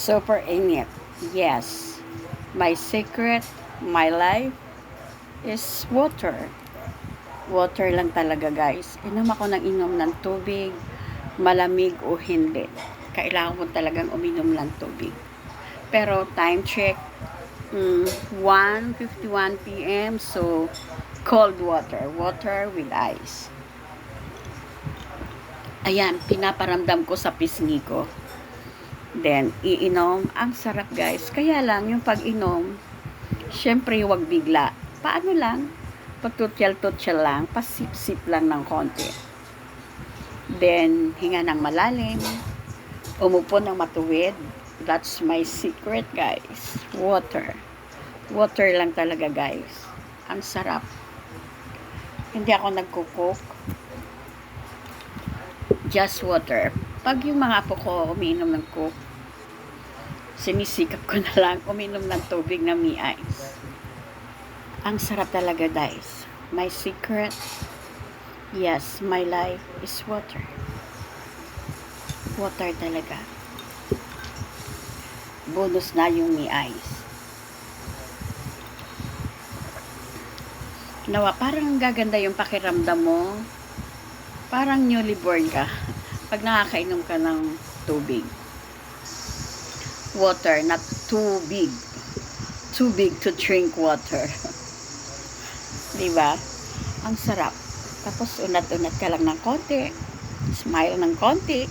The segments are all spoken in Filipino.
Super init. Yes. My secret, my life is water. Water lang talaga, guys. Inom ako ng inom ng tubig, malamig o hindi. Kailangan ko talagang uminom ng tubig. Pero time check, 1:51 p.m. So, cold water. Water with ice. Ayan, pinaparamdam ko sa pisngi ko. Then, iinom. Ang sarap, guys. Kaya lang, yung pag-inom, syempre, huwag bigla. Paano lang? Patutyal-tutyal lang. Pasip-sip lang ng konti. Then, hinga ng malalim. Umupo ng matuwid. That's my secret, guys. Water. Water lang talaga, guys. Ang sarap. Hindi ako nagkukook. Just water. Pag yung mga apo ko umiinom ng coke, sinisikap ko na lang uminom ng tubig na may ice. Ang sarap talaga, guys. My secret, yes, my life is water. Water talaga. Bonus na yung may ice. Nawa, parang gaganda yung pakiramdam mo. Parang newly born ka pag nakakainom ka ng tubig. Water, not too big. Too big to drink water. Diba? Ang sarap. Tapos unat-unat ka lang ng konti. Smile ng konti.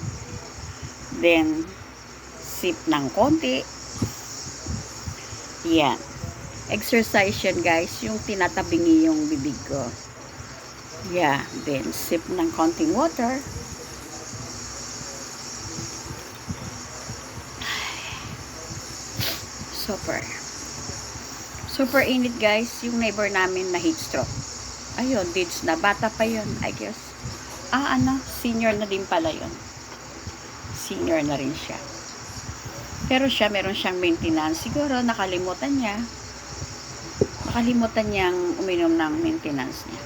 Then, sip ng konti. Yan. Exercise yan, guys. Yung tinatabingi yung bibig ko. Yeah. Then, sip ng konting water. Super init, guys. Yung neighbor namin na heat stroke. Ayun, deeds na. Bata pa yun, I guess. Senior na din pala yun. Senior na rin siya. Pero siya, meron siyang maintenance. Siguro, nakalimutan niya. Nakalimutan niyang uminom ng maintenance niya.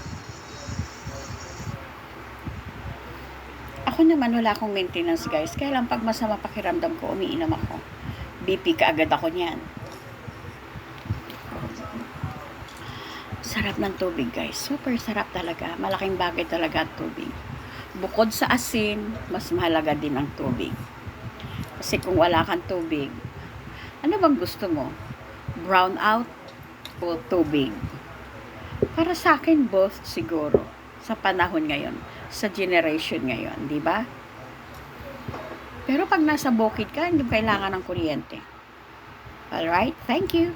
Ako naman, wala akong maintenance, guys. Kaya lang, pag masama pakiramdam ko, umiinom ako. BP ka agad ako niyan. Sarap ng tubig, guys. Super sarap talaga. Malaking bagay talaga ang tubig. Bukod sa asin, mas mahalaga din ang tubig. Kasi kung wala kang tubig, ano bang gusto mo? Brown out o tubig? Para sa akin, both siguro. Sa panahon ngayon. Sa generation ngayon. Di ba? Pero pag nasa bukid ka, hindi kailangan ng kuryente. Alright? Thank you.